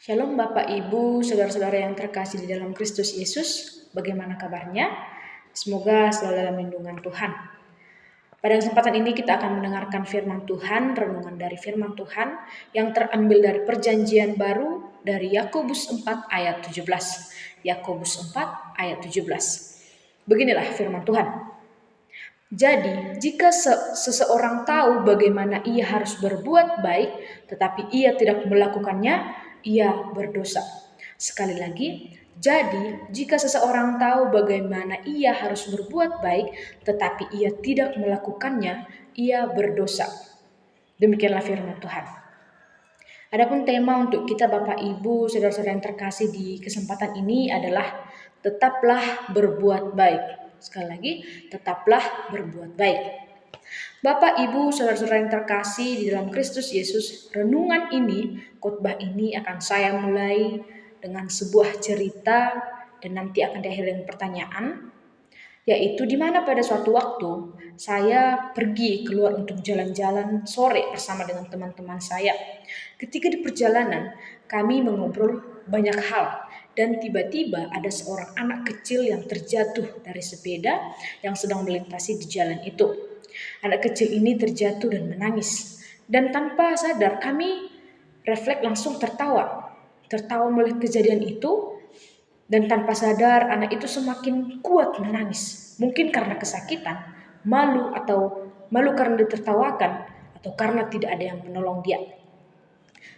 Shalom Bapak Ibu, saudara-saudara yang terkasih di dalam Kristus Yesus. Bagaimana kabarnya? Semoga selalu dalam lindungan Tuhan. Pada kesempatan ini kita akan mendengarkan firman Tuhan, renungan dari firman Tuhan yang terambil dari Perjanjian Baru dari Yakobus 4 ayat 17. Yakobus 4 ayat 17. Beginilah firman Tuhan. Jadi, jika seseorang tahu bagaimana ia harus berbuat baik, tetapi ia tidak melakukannya, ia berdosa. Sekali lagi, jadi jika seseorang tahu bagaimana ia harus berbuat baik, tetapi ia tidak melakukannya, ia berdosa. Demikianlah firman Tuhan. Adapun tema untuk kita Bapak Ibu, saudara-saudara yang terkasih di kesempatan ini adalah tetaplah berbuat baik. Sekali lagi, tetaplah berbuat baik. Bapak, Ibu, saudara-saudara yang terkasih di dalam Kristus Yesus, renungan ini, khotbah ini akan saya mulai dengan sebuah cerita dan nanti akan diakhiri dengan pertanyaan, yaitu di mana pada suatu waktu saya pergi keluar untuk jalan-jalan sore bersama dengan teman-teman saya. Ketika di perjalanan, kami mengobrol banyak hal dan tiba-tiba ada seorang anak kecil yang terjatuh dari sepeda yang sedang melintasi di jalan itu. Anak kecil ini terjatuh dan menangis. Dan tanpa sadar kami refleks langsung tertawa. Tertawa melihat kejadian itu dan tanpa sadar anak itu semakin kuat menangis. Mungkin karena kesakitan, malu karena ditertawakan atau karena tidak ada yang menolong dia.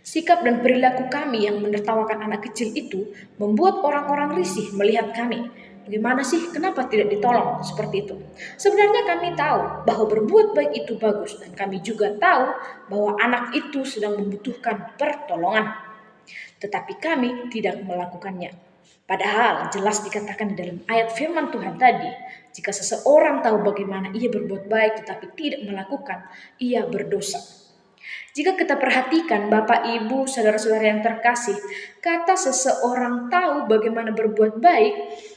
Sikap dan perilaku kami yang menertawakan anak kecil itu membuat orang-orang risih melihat kami. Bagaimana sih? Kenapa tidak ditolong seperti itu? Sebenarnya kami tahu bahwa berbuat baik itu bagus dan kami juga tahu bahwa anak itu sedang membutuhkan pertolongan. Tetapi kami tidak melakukannya. Padahal jelas dikatakan di dalam ayat firman Tuhan tadi, jika seseorang tahu bagaimana ia berbuat baik tetapi tidak melakukan, ia berdosa. Jika kita perhatikan Bapak, Ibu, saudara-saudara yang terkasih, kata seseorang tahu bagaimana berbuat baik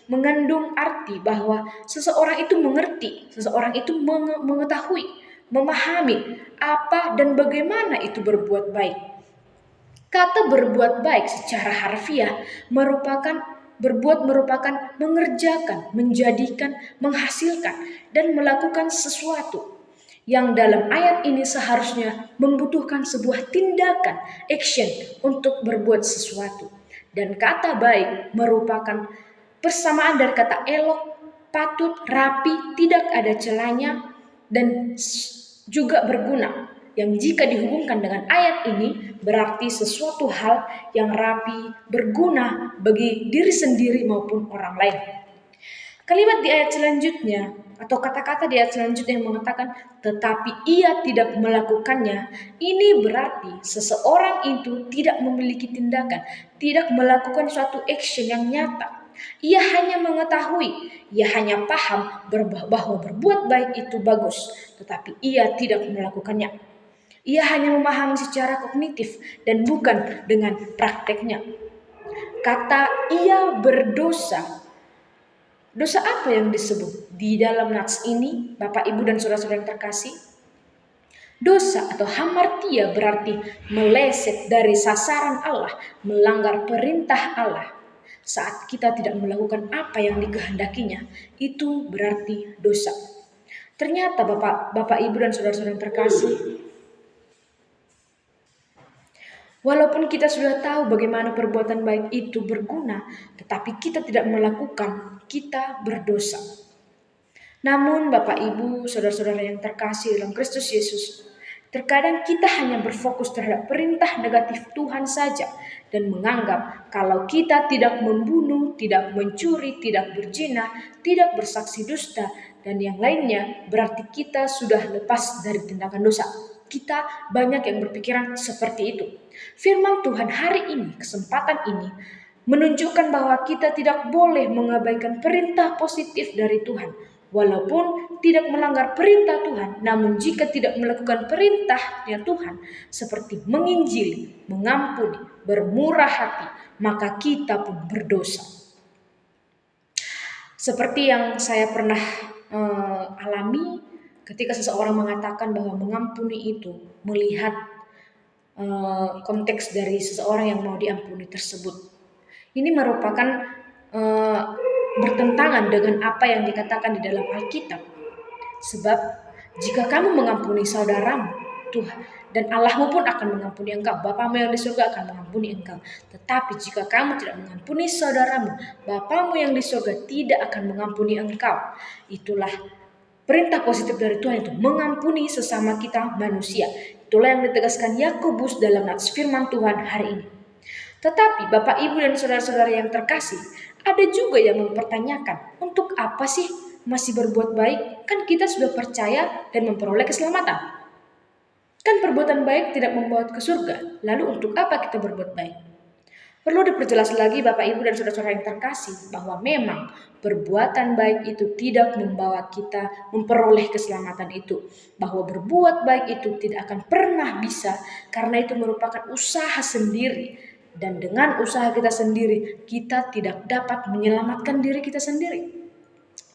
mengandung arti bahwa seseorang itu mengerti, seseorang itu mengetahui, memahami apa dan bagaimana itu berbuat baik. Kata berbuat baik secara harfiah merupakan mengerjakan, menjadikan, menghasilkan, dan melakukan sesuatu yang dalam ayat ini seharusnya membutuhkan sebuah tindakan, action untuk berbuat sesuatu. Dan kata baik merupakan persamaan dari kata elok, patut, rapi, tidak ada celahnya, dan juga berguna. Yang jika dihubungkan dengan ayat ini berarti sesuatu hal yang rapi, berguna bagi diri sendiri maupun orang lain. Kalimat di ayat selanjutnya atau kata-kata di ayat selanjutnya yang mengatakan tetapi ia tidak melakukannya, ini berarti seseorang itu tidak memiliki tindakan, tidak melakukan suatu action yang nyata. Ia hanya mengetahui, ia hanya paham bahwa berbuat baik itu bagus, tetapi ia tidak melakukannya. Ia hanya memahami secara kognitif dan bukan dengan prakteknya. Kata ia berdosa. Dosa apa yang disebut di dalam nats ini, Bapak, Ibu, dan saudara-saudara yang terkasih? Dosa atau hamartia berarti meleset dari sasaran Allah, melanggar perintah Allah. Saat kita tidak melakukan apa yang dikehendakinya, itu berarti dosa. Ternyata Bapak, Ibu, dan saudara-saudara yang terkasih, walaupun kita sudah tahu bagaimana perbuatan baik itu berguna, tetapi kita tidak melakukan, kita berdosa. Namun Bapak, Ibu, saudara-saudara yang terkasih dalam Kristus Yesus, terkadang kita hanya berfokus terhadap perintah negatif Tuhan saja dan menganggap kalau kita tidak membunuh, tidak mencuri, tidak berzina, tidak bersaksi dusta, dan yang lainnya berarti kita sudah lepas dari tindakan dosa. Kita banyak yang berpikiran seperti itu. Firman Tuhan hari ini, kesempatan ini, menunjukkan bahwa kita tidak boleh mengabaikan perintah positif dari Tuhan. Walaupun tidak melanggar perintah Tuhan, namun jika tidak melakukan perintahnya Tuhan, seperti menginjili, mengampuni, bermurah hati, maka kita pun berdosa. Seperti yang saya pernah alami ketika seseorang mengatakan bahwa mengampuni itu melihat konteks dari seseorang yang mau diampuni tersebut. Ini merupakan eh, bertentangan dengan apa yang dikatakan di dalam Alkitab. Sebab jika kamu mengampuni saudaramu, Tuhan dan Allahmu pun akan mengampuni engkau. Bapamu yang di surga akan mengampuni engkau. Tetapi jika kamu tidak mengampuni saudaramu, Bapamu yang di surga tidak akan mengampuni engkau. Itulah perintah positif dari Tuhan, itu mengampuni sesama kita manusia. Itulah yang ditegaskan Yakobus dalam nats firman Tuhan hari ini. Tetapi Bapak, Ibu, dan saudara-saudara yang terkasih, ada juga yang mempertanyakan, untuk apa sih masih berbuat baik? Kan kita sudah percaya dan memperoleh keselamatan. Kan perbuatan baik tidak membawa ke surga. Lalu untuk apa kita berbuat baik? Perlu diperjelas lagi Bapak, Ibu, dan saudara-saudara yang terkasih, bahwa memang perbuatan baik itu tidak membawa kita memperoleh keselamatan itu. Bahwa berbuat baik itu tidak akan pernah bisa, karena itu merupakan usaha sendiri. Dan dengan usaha kita sendiri, kita tidak dapat menyelamatkan diri kita sendiri.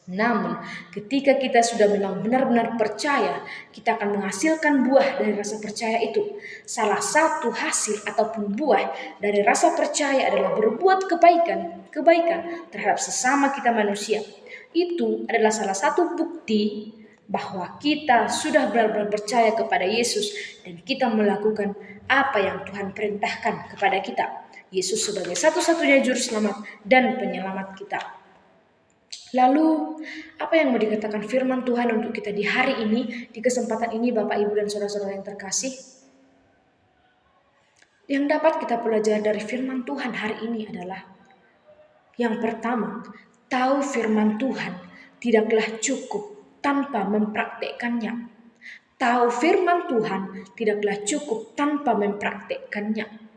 Namun, ketika kita sudah memang benar-benar percaya, kita akan menghasilkan buah dari rasa percaya itu. Salah satu hasil ataupun buah dari rasa percaya adalah berbuat kebaikan terhadap sesama kita manusia. Itu adalah salah satu bukti bahwa kita sudah benar-benar percaya kepada Yesus dan kita melakukan apa yang Tuhan perintahkan kepada kita. Yesus sebagai satu-satunya juru selamat dan penyelamat kita. Lalu, apa yang mau dikatakan firman Tuhan untuk kita di hari ini, di kesempatan ini Bapak, Ibu, dan saudara-saudara yang terkasih? Yang dapat kita pelajari dari firman Tuhan hari ini adalah, yang pertama, tahu firman Tuhan tidaklah cukup tanpa mempraktekkannya. Tahu firman Tuhan tidaklah cukup tanpa mempraktekkannya.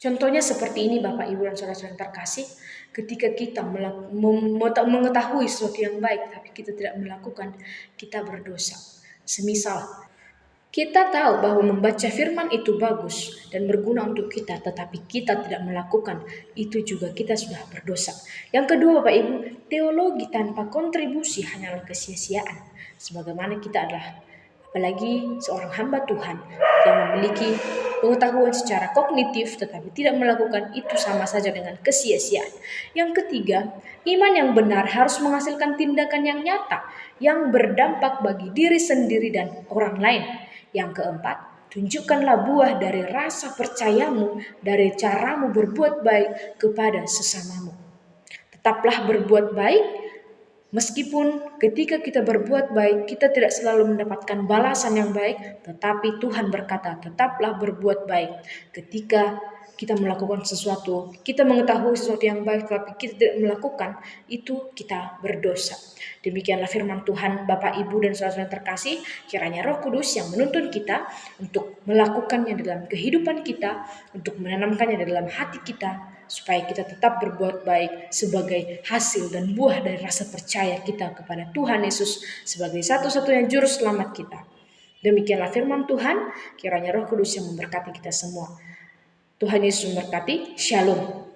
Contohnya seperti ini Bapak, Ibu, dan saudara-saudara yang terkasih, ketika kita mengetahui sesuatu yang baik tapi kita tidak melakukan, kita berdosa. Semisal kita tahu bahwa membaca firman itu bagus dan berguna untuk kita, tetapi kita tidak melakukan, itu juga kita sudah berdosa. Yang kedua Bapak, Ibu, teologi tanpa kontribusi hanyalah kesia-siaan. Sebagaimana kita adalah, apalagi seorang hamba Tuhan yang memiliki pengetahuan secara kognitif tetapi tidak melakukan, itu sama saja dengan kesia-siaan. Yang ketiga, iman yang benar harus menghasilkan tindakan yang nyata yang berdampak bagi diri sendiri dan orang lain. Yang keempat, tunjukkanlah buah dari rasa percayamu, dari caramu berbuat baik kepada sesamamu. Tetaplah berbuat baik. Meskipun ketika kita berbuat baik, kita tidak selalu mendapatkan balasan yang baik, tetapi Tuhan berkata, tetaplah berbuat baik. Ketika kita melakukan sesuatu, kita mengetahui sesuatu yang baik, tetapi kita tidak melakukan, itu kita berdosa. Demikianlah firman Tuhan, Bapak, Ibu, dan saudara-saudara terkasih. Kiranya Roh Kudus yang menuntun kita untuk melakukannya dalam kehidupan kita, untuk menanamkannya dalam hati kita, supaya kita tetap berbuat baik sebagai hasil dan buah dari rasa percaya kita kepada Tuhan Yesus sebagai satu-satunya juru selamat kita. Demikianlah firman Tuhan, kiranya Roh Kudus yang memberkati kita semua. Tuhan Yesus memberkati. Shalom.